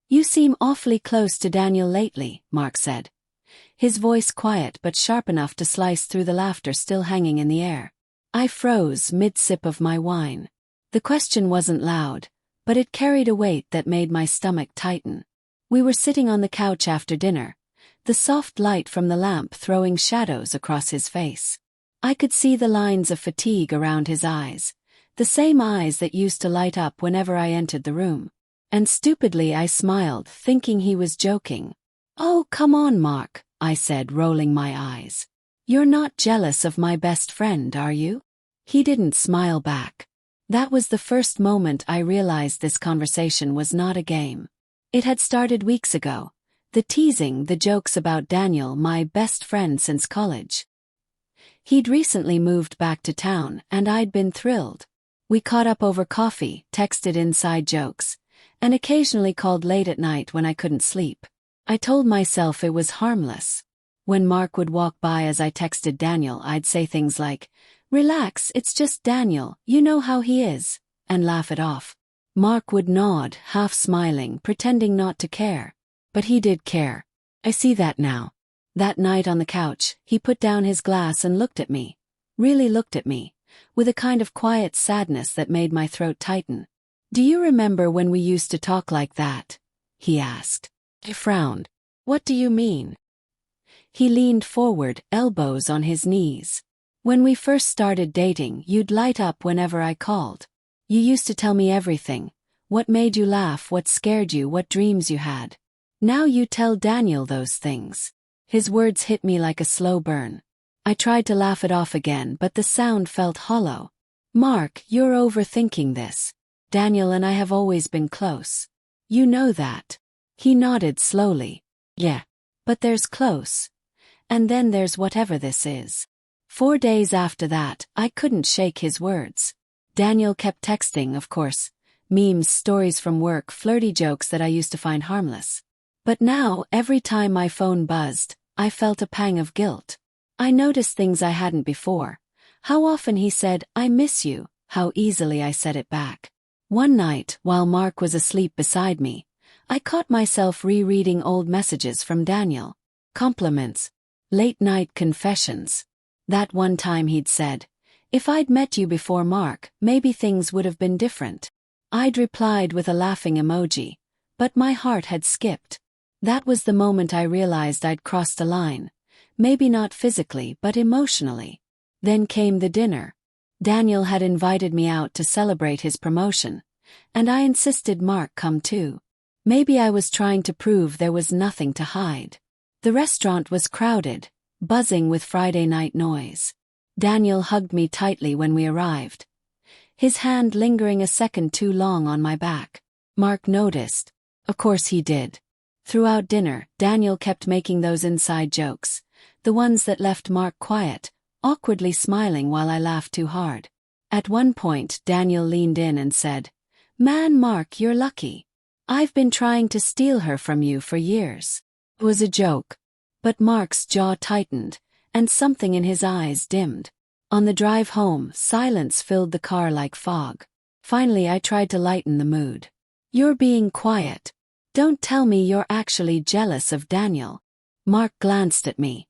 You seem awfully close to Daniel lately, Mark said. His voice quiet but sharp enough to slice through the laughter still hanging in the air. I froze mid-sip of my wine. The question wasn't loud, but it carried a weight that made my stomach tighten. We were sitting on the couch after dinner, the soft light from the lamp throwing shadows across his face. I could see the lines of fatigue around his eyes, the same eyes that used to light up whenever I entered the room. And stupidly I smiled, thinking he was joking. "Oh, come on, Mark," I said, rolling my eyes. "You're not jealous of my best friend, are you?" He didn't smile back. That was the first moment I realized this conversation was not a game. It had started weeks ago. The teasing, the jokes about Daniel, my best friend since college. He'd recently moved back to town, and I'd been thrilled. We caught up over coffee, texted inside jokes, and occasionally called late at night when I couldn't sleep. I told myself it was harmless. When Mark would walk by as I texted Daniel, I'd say things like, "Relax, it's just Daniel, you know how he is," and laugh it off. Mark would nod, half smiling, pretending not to care. But he did care. I see that now. That night on the couch, he put down his glass and looked at me. Really looked at me, with a kind of quiet sadness that made my throat tighten. "Do you remember when we used to talk like that?" he asked. I frowned. "What do you mean?" He leaned forward, elbows on his knees. "When we first started dating, you'd light up whenever I called. You used to tell me everything. What made you laugh, what scared you, what dreams you had. Now you tell Daniel those things." His words hit me like a slow burn. I tried to laugh it off again, but the sound felt hollow. "Mark, you're overthinking this. Daniel and I have always been close. You know that." He nodded slowly. "Yeah. But there's close. And then there's whatever this is." 4 days after that, I couldn't shake his words. Daniel kept texting, of course. Memes, stories from work, flirty jokes that I used to find harmless. But now, every time my phone buzzed, I felt a pang of guilt. I noticed things I hadn't before. How often he said, "I miss you," how easily I said it back. One night, while Mark was asleep beside me, I caught myself rereading old messages from Daniel. Compliments. Late-night confessions. That one time he'd said, "If I'd met you before Mark, maybe things would have been different." I'd replied with a laughing emoji, but my heart had skipped. That was the moment I realized I'd crossed a line. Maybe not physically, but emotionally. Then came the dinner. Daniel had invited me out to celebrate his promotion, and I insisted Mark come too. Maybe I was trying to prove there was nothing to hide. The restaurant was crowded, buzzing with Friday night noise. Daniel hugged me tightly when we arrived, his hand lingering a second too long on my back. Mark noticed. Of course he did. Throughout dinner, Daniel kept making those inside jokes, the ones that left Mark quiet, awkwardly smiling while I laughed too hard. At one point, Daniel leaned in and said, "Man, Mark, you're lucky. I've been trying to steal her from you for years." It was a joke. But Mark's jaw tightened, and something in his eyes dimmed. On the drive home, silence filled the car like fog. Finally, I tried to lighten the mood. "You're being quiet. Don't tell me you're actually jealous of Daniel." Mark glanced at me,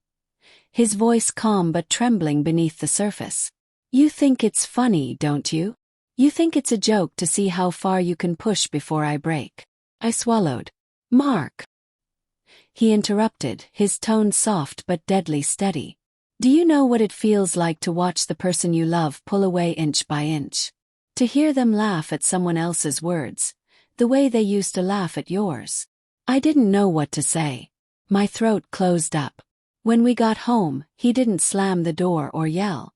his voice calm but trembling beneath the surface. "You think it's funny, don't you? You think it's a joke to see how far you can push before I break." I swallowed. "Mark," he interrupted, his tone soft but deadly steady. "Do you know what it feels like to watch the person you love pull away inch by inch? To hear them laugh at someone else's words, the way they used to laugh at yours?" I didn't know what to say. My throat closed up. When we got home, he didn't slam the door or yell.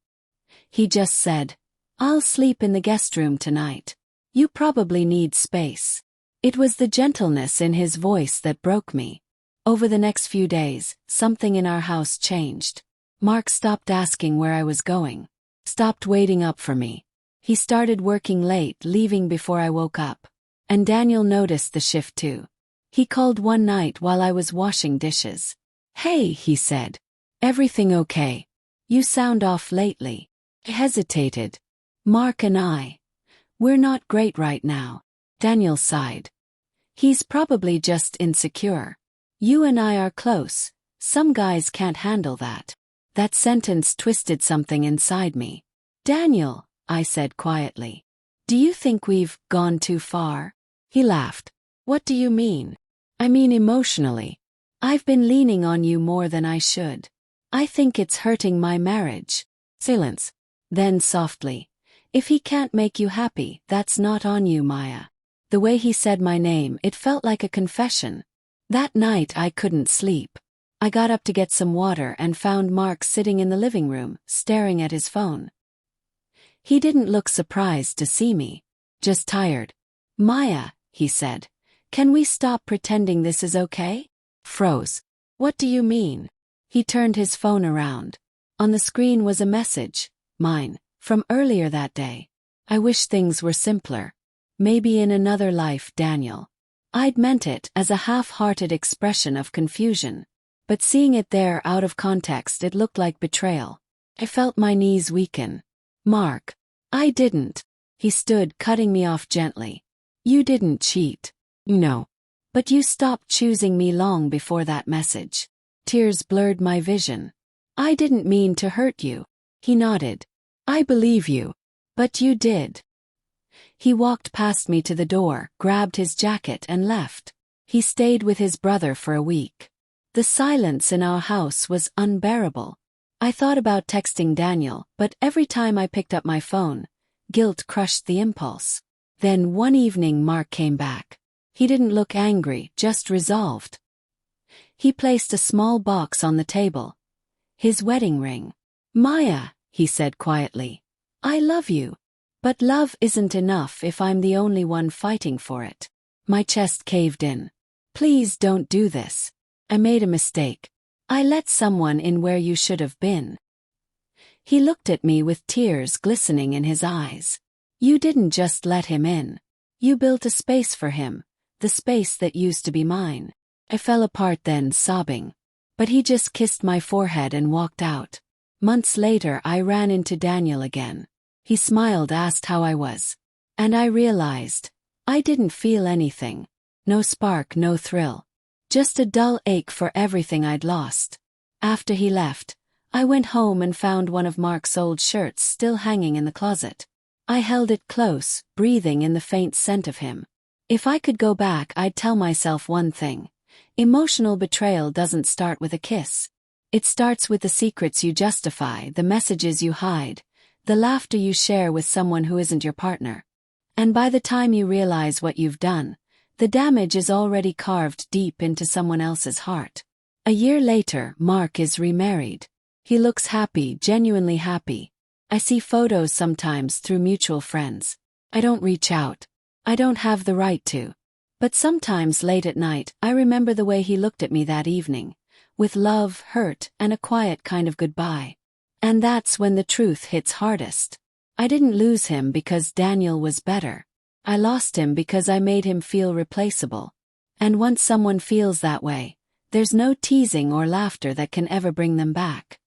He just said, "I'll sleep in the guest room tonight. You probably need space." It was the gentleness in his voice that broke me. Over the next few days, something in our house changed. Mark stopped asking where I was going, stopped waiting up for me. He started working late, leaving before I woke up. And Daniel noticed the shift too. He called one night while I was washing dishes. "Hey," he said. "Everything okay? You sound off lately." I hesitated. "Mark and we're not great right now." Daniel sighed. He's probably just insecure. You and I are close. Some guys can't handle that. That sentence twisted something inside me. Daniel, I said quietly. Do you think we've gone too far? He laughed. What do you mean? I mean emotionally. I've been leaning on you more than I should. I think it's hurting my marriage. Silence. Then softly. If he can't make you happy, that's not on you, Maya. The way he said my name, it felt like a confession. That night I couldn't sleep. I got up to get some water and found Mark sitting in the living room, staring at his phone. He didn't look surprised to see me. Just tired. Maya, he said, can we stop pretending this is okay? Froze. What do you mean? He turned his phone around. On the screen was a message, mine, from earlier that day. I wish things were simpler. Maybe in another life, Daniel. I'd meant it as a half-hearted expression of confusion. But seeing it there out of context, it looked like betrayal. I felt my knees weaken. Mark. I didn't. He stood, cutting me off gently. You didn't cheat. No. But you stopped choosing me long before that message. Tears blurred my vision. I didn't mean to hurt you. He nodded. I believe you. But you did. He walked past me to the door, grabbed his jacket and left. He stayed with his brother for a week. The silence in our house was unbearable. I thought about texting Daniel, but every time I picked up my phone, guilt crushed the impulse. Then one evening Mark came back. He didn't look angry, just resolved. He placed a small box on the table. His wedding ring. Maya, he said quietly. I love you. But love isn't enough if I'm the only one fighting for it. My chest caved in. Please don't do this. I made a mistake. I let someone in where you should have been. He looked at me with tears glistening in his eyes. You didn't just let him in. You built a space for him, the space that used to be mine. I fell apart then, sobbing. But he just kissed my forehead and walked out. Months later I ran into Daniel again. He smiled, asked how I was. And I realized, I didn't feel anything. No spark, no thrill. Just a dull ache for everything I'd lost. After he left, I went home and found one of Mark's old shirts still hanging in the closet. I held it close, breathing in the faint scent of him. If I could go back, I'd tell myself one thing. Emotional betrayal doesn't start with a kiss. It starts with the secrets you justify, the messages you hide, the laughter you share with someone who isn't your partner. And by the time you realize what you've done, the damage is already carved deep into someone else's heart. A year later, Mark is remarried. He looks happy, genuinely happy. I see photos sometimes through mutual friends. I don't reach out. I don't have the right to. But sometimes late at night, I remember the way he looked at me that evening, with love, hurt, and a quiet kind of goodbye. And that's when the truth hits hardest. I didn't lose him because Daniel was better. I lost him because I made him feel replaceable. And once someone feels that way, there's no teasing or laughter that can ever bring them back.